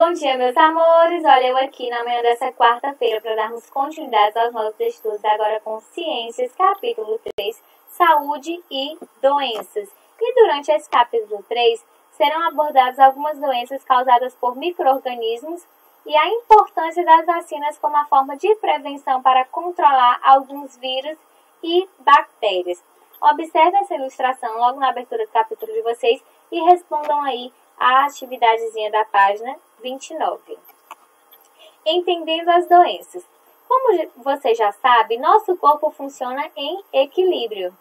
Bom dia, meus amores! Olha, eu aqui na manhã dessa quarta-feira para darmos continuidade aos nossos estudos agora com Ciências, capítulo 3, Saúde e Doenças. E durante esse capítulo 3, serão abordadas algumas doenças causadas por micro-organismos e a importância das vacinas como a forma de prevenção para controlar alguns vírus e bactérias. Observe essa ilustração logo na abertura do capítulo de vocês e respondam aí a atividadezinha da página 29. Entendendo as doenças. Como você já sabe, nosso corpo funciona em equilíbrio.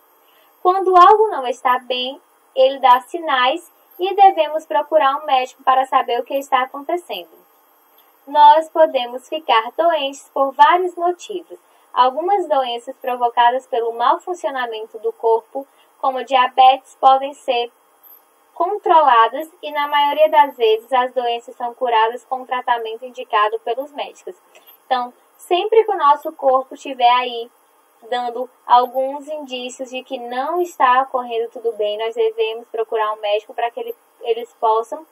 Quando algo não está bem, ele dá sinais e devemos procurar um médico para saber o que está acontecendo. Nós podemos ficar doentes por vários motivos. Algumas doenças provocadas pelo mau funcionamento do corpo, como diabetes, podem ser controladas e na maioria das vezes as doenças são curadas com o tratamento indicado pelos médicos. Então, sempre que o nosso corpo estiver aí dando alguns indícios de que não está ocorrendo tudo bem, nós devemos procurar um médico para que eles possam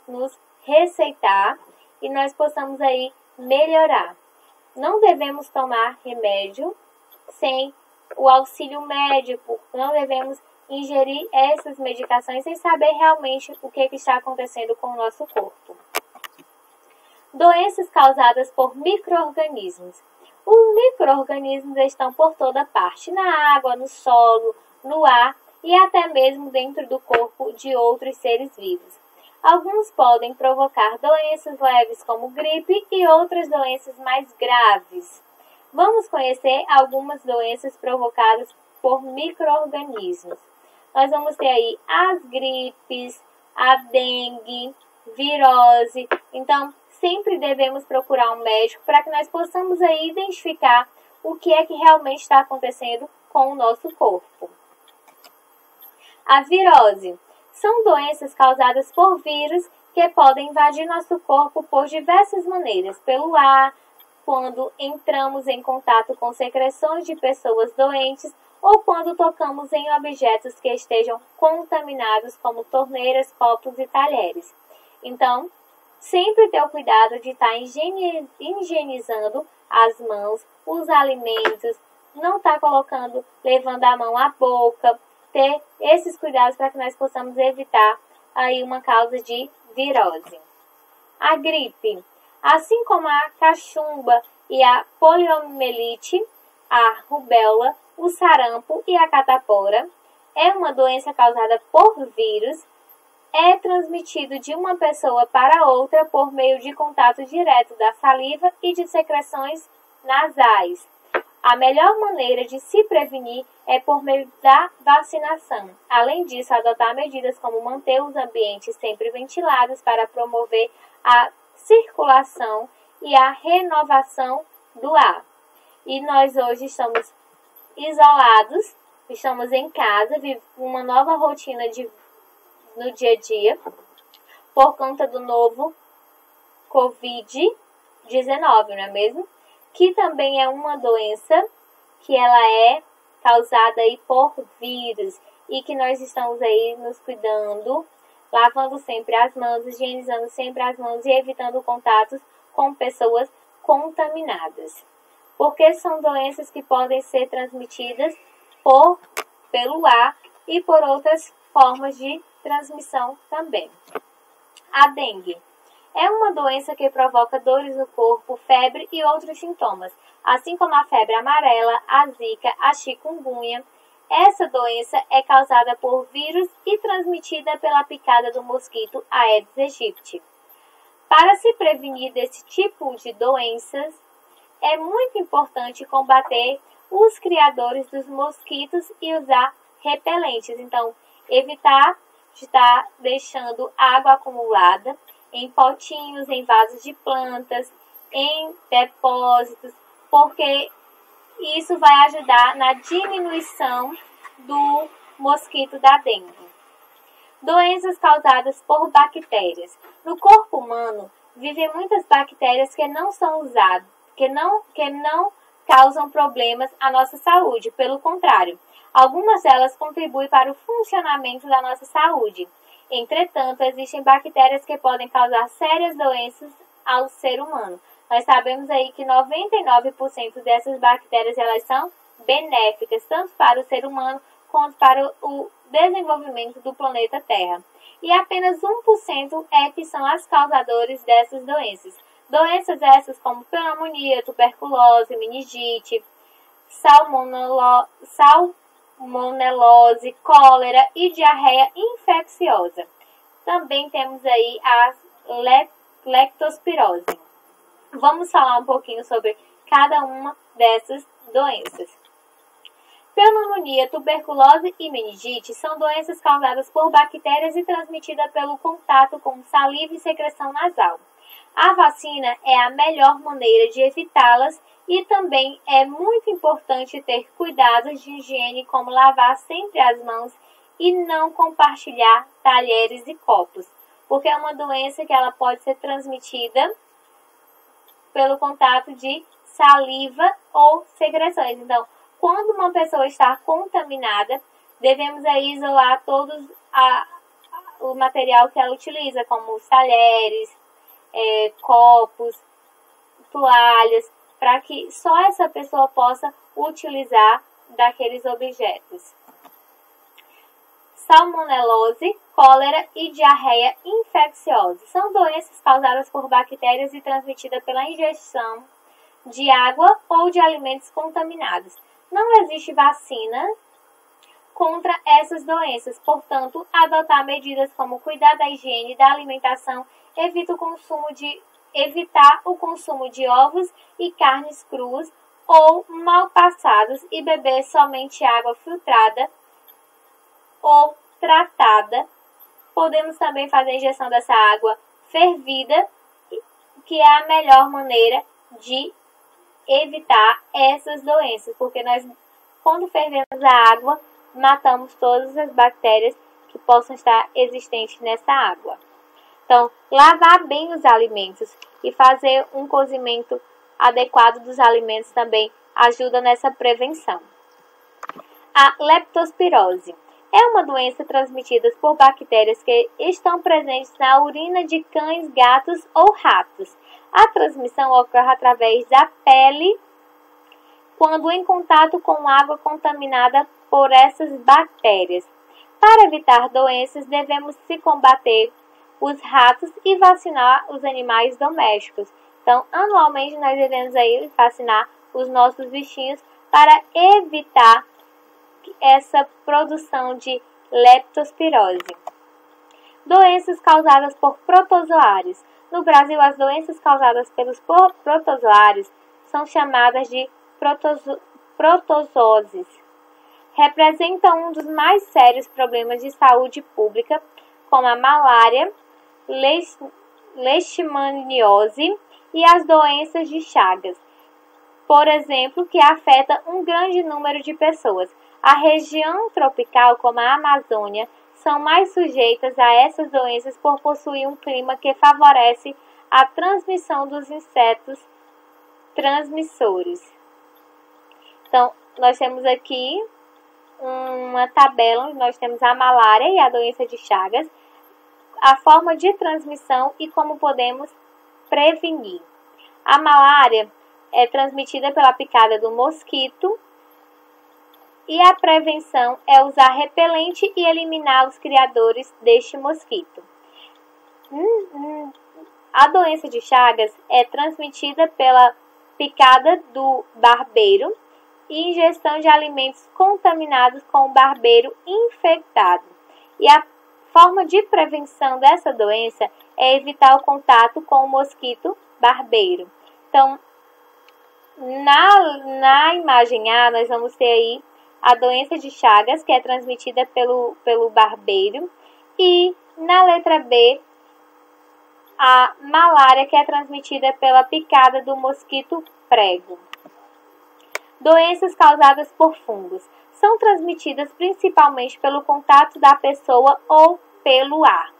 nos receitar e nós possamos aí melhorar. Não devemos tomar remédio sem o auxílio médico, não devemos ingerir essas medicações sem saber realmente o que está acontecendo com o nosso corpo. Doenças causadas por micro-organismos. Os micro-organismos estão por toda parte, na água, no solo, no ar e até mesmo dentro do corpo de outros seres vivos. Alguns podem provocar doenças leves como gripe e outras doenças mais graves. Vamos conhecer algumas doenças provocadas por micro-organismos. Nós vamos ter aí as gripes, a dengue, virose. Então, sempre devemos procurar um médico para que nós possamos aí identificar o que é que realmente está acontecendo com o nosso corpo. A virose. São doenças causadas por vírus que podem invadir nosso corpo por diversas maneiras, pelo ar, quando entramos em contato com secreções de pessoas doentes ou quando tocamos em objetos que estejam contaminados, como torneiras, copos e talheres. Então, sempre ter o cuidado de estar higienizando as mãos, os alimentos, não estar levando a mão à boca, ter esses cuidados para que nós possamos evitar aí uma causa de virose. A gripe, assim como a cachumba e a poliomielite, a rubéola, o sarampo e a catapora, é uma doença causada por vírus, é transmitido de uma pessoa para outra por meio de contato direto da saliva e de secreções nasais. A melhor maneira de se prevenir é por meio da vacinação. Além disso, adotar medidas como manter os ambientes sempre ventilados para promover a circulação e a renovação do ar. E nós hoje estamos isolados, estamos em casa, vivendo uma nova rotina no dia a dia, por conta do novo Covid-19, não é mesmo? Que também é uma doença que ela é causada aí por vírus e que nós estamos aí nos cuidando, lavando sempre as mãos, higienizando sempre as mãos e evitando contatos com pessoas contaminadas. Porque são doenças que podem ser transmitidas pelo ar e por outras formas de transmissão também. A dengue é uma doença que provoca dores no corpo, febre e outros sintomas, assim como a febre amarela, a zika, a chikungunya. Essa doença é causada por vírus e transmitida pela picada do mosquito Aedes aegypti. Para se prevenir desse tipo de doenças, é muito importante combater os criadores dos mosquitos e usar repelentes. Então, evitar de estar deixando água acumulada em potinhos, em vasos de plantas, em depósitos, porque isso vai ajudar na diminuição do mosquito da dengue. Doenças causadas por bactérias. No corpo humano, vivem muitas bactérias que não são usadas, que não causam problemas à nossa saúde. Pelo contrário, algumas delas contribuem para o funcionamento da nossa saúde. Entretanto, existem bactérias que podem causar sérias doenças ao ser humano. Nós sabemos aí que 99% dessas bactérias elas são benéficas, tanto para o ser humano quanto para o desenvolvimento do planeta Terra. E apenas 1% é que são as causadoras dessas doenças. Doenças essas como pneumonia, tuberculose, meningite, salmonelose, cólera e diarreia infecciosa. Também temos aí a leptospirose. Vamos falar um pouquinho sobre cada uma dessas doenças. Pneumonia, tuberculose e meningite são doenças causadas por bactérias e transmitidas pelo contato com saliva e secreção nasal. A vacina é a melhor maneira de evitá-las e também é muito importante ter cuidados de higiene, como lavar sempre as mãos e não compartilhar talheres e copos, porque é uma doença que ela pode ser transmitida pelo contato de saliva ou secreções. Então, quando uma pessoa está contaminada, devemos aí isolar todos o material que ela utiliza, como os talheres, copos, toalhas, para que só essa pessoa possa utilizar daqueles objetos. Salmonelose, cólera e diarreia infecciosa são doenças causadas por bactérias e transmitidas pela ingestão de água ou de alimentos contaminados. Não existe vacina contra essas doenças, portanto, adotar medidas como cuidar da higiene da alimentação, evitar o consumo de ovos e carnes cruas ou mal passados e beber somente água filtrada ou tratada. Podemos também fazer a ingestão dessa água fervida, que é a melhor maneira de evitar essas doenças, porque nós, quando fervemos a água, matamos todas as bactérias que possam estar existentes nessa água. Então, lavar bem os alimentos e fazer um cozimento adequado dos alimentos também ajuda nessa prevenção. A leptospirose é uma doença transmitida por bactérias que estão presentes na urina de cães, gatos ou ratos. A transmissão ocorre através da pele quando em contato com água contaminada por essas bactérias. Para evitar doenças, devemos se combater os ratos e vacinar os animais domésticos. Então, anualmente nós devemos aí vacinar os nossos bichinhos para evitar essa produção de leptospirose. Doenças causadas por protozoários. No Brasil, as doenças causadas pelos protozoários são chamadas de protozooses. Representam um dos mais sérios problemas de saúde pública, como a malária, leishmaniose e as doenças de Chagas, por exemplo, que afeta um grande número de pessoas. A região tropical, como a Amazônia, são mais sujeitas a essas doenças por possuir um clima que favorece a transmissão dos insetos transmissores. Então, nós temos aqui uma tabela onde nós temos a malária e a doença de Chagas, a forma de transmissão e como podemos prevenir. A malária é transmitida pela picada do mosquito e a prevenção é usar repelente e eliminar os criadores deste mosquito. A doença de Chagas é transmitida pela picada do barbeiro e ingestão de alimentos contaminados com o barbeiro infectado. E a forma de prevenção dessa doença é evitar o contato com o mosquito barbeiro. Então, na imagem A, nós vamos ter aí a doença de Chagas, que é transmitida pelo barbeiro, e na letra B, a malária, que é transmitida pela picada do mosquito prego. Doenças causadas por fungos são transmitidas principalmente pelo contato da pessoa ou pelo ar.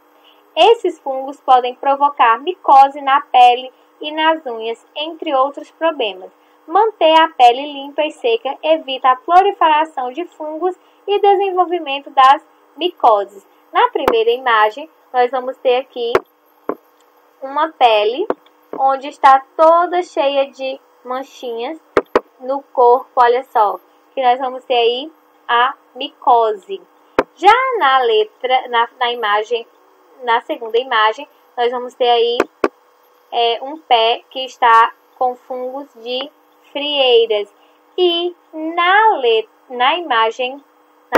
Esses fungos podem provocar micose na pele e nas unhas, entre outros problemas. Manter a pele limpa e seca evita a proliferação de fungos e desenvolvimento das micoses. Na primeira imagem, nós vamos ter aqui uma pele, onde está toda cheia de manchinhas no corpo, olha só, que nós vamos ter aí a micose. Já na segunda imagem, nós vamos ter aí um pé que está com fungos de frieiras. E na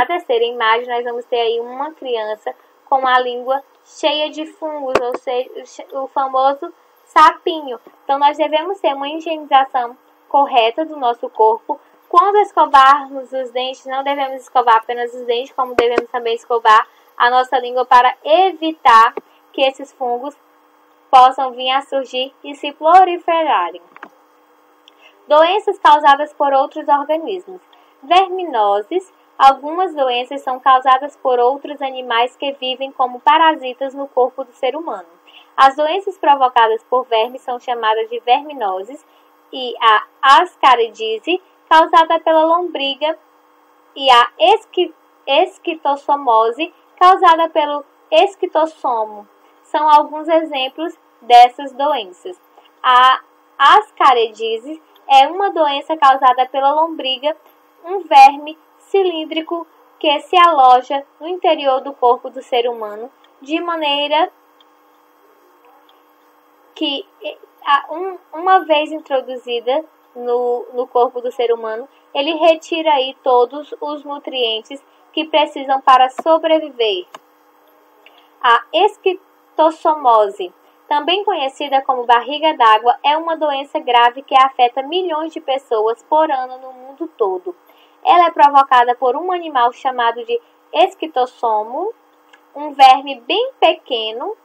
terceira imagem, nós vamos ter aí uma criança com a língua cheia de fungos, ou seja, o famoso sapinho. Então, nós devemos ter uma higienização correta do nosso corpo. Quando escovarmos os dentes, não devemos escovar apenas os dentes, como devemos também escovar a nossa língua para evitar que esses fungos possam vir a surgir e se proliferarem. Doenças causadas por outros organismos. Verminoses. Algumas doenças são causadas por outros animais que vivem como parasitas no corpo do ser humano. As doenças provocadas por vermes são chamadas de verminoses, e a ascaridise, causada pela lombriga, e a esquistossomose, causada pelo esquistossomo. São alguns exemplos dessas doenças. A ascaridise é uma doença causada pela lombriga, um verme cilíndrico que se aloja no interior do corpo do ser humano, de maneira que, uma vez introduzida no corpo do ser humano, ele retira aí todos os nutrientes que precisam para sobreviver. A esquistossomose, também conhecida como barriga d'água, é uma doença grave que afeta milhões de pessoas por ano no mundo todo. Ela é provocada por um animal chamado de esquistossomo, um verme bem pequeno.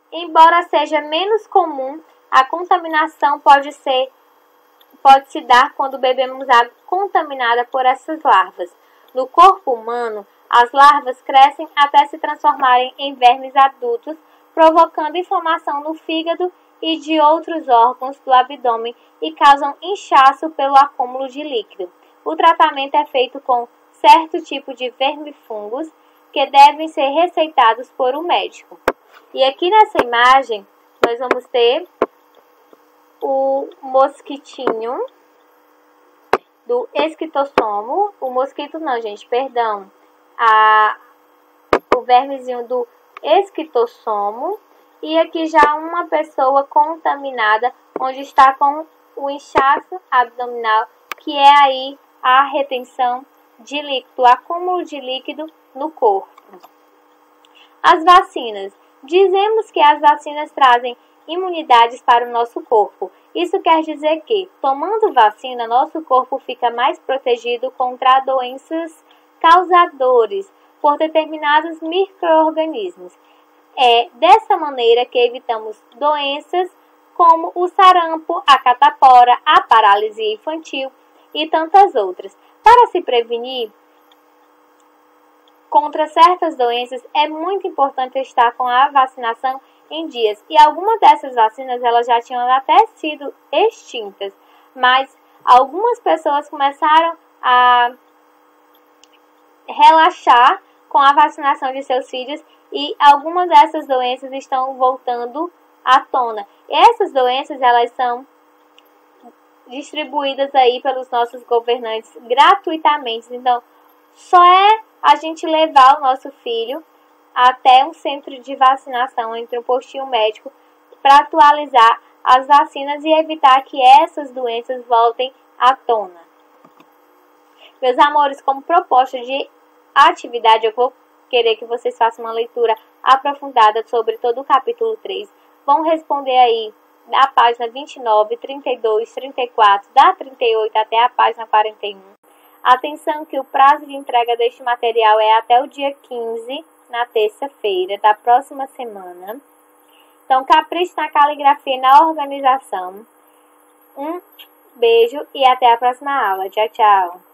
Embora seja menos comum, a contaminação pode se dar quando bebemos água contaminada por essas larvas. No corpo humano, as larvas crescem até se transformarem em vermes adultos, provocando inflamação no fígado e de outros órgãos do abdômen e causam inchaço pelo acúmulo de líquido. O tratamento é feito com certo tipo de vermifungos que devem ser receitados por um médico. E aqui nessa imagem, nós vamos ter o mosquitinho do esquistossomo. O mosquito não, gente, perdão. O vermezinho do esquistossomo. E aqui já uma pessoa contaminada, onde está com o inchaço abdominal, que é aí a retenção de líquido, o acúmulo de líquido no corpo. As vacinas. Dizemos que as vacinas trazem imunidades para o nosso corpo. Isso quer dizer que, tomando vacina, nosso corpo fica mais protegido contra doenças causadoras por determinados micro-organismos. É dessa maneira que evitamos doenças como o sarampo, a catapora, a paralisia infantil e tantas outras. Para se prevenir contra certas doenças, é muito importante estar com a vacinação em dias. E algumas dessas vacinas elas já tinham até sido extintas, mas algumas pessoas começaram a relaxar com a vacinação de seus filhos e algumas dessas doenças estão voltando à tona. E essas doenças elas são distribuídas aí pelos nossos governantes gratuitamente. Então, só é a gente levar o nosso filho até um centro de vacinação, entre um postinho médico, para atualizar as vacinas e evitar que essas doenças voltem à tona. Meus amores, como proposta de atividade, eu vou querer que vocês façam uma leitura aprofundada sobre todo o capítulo 3. Vão responder aí da página 29, 32, 34, da 38 até a página 41. Atenção que o prazo de entrega deste material é até o dia 15, na terça-feira da próxima semana. Então, capriche na caligrafia e na organização. Um beijo e até a próxima aula. Tchau, tchau.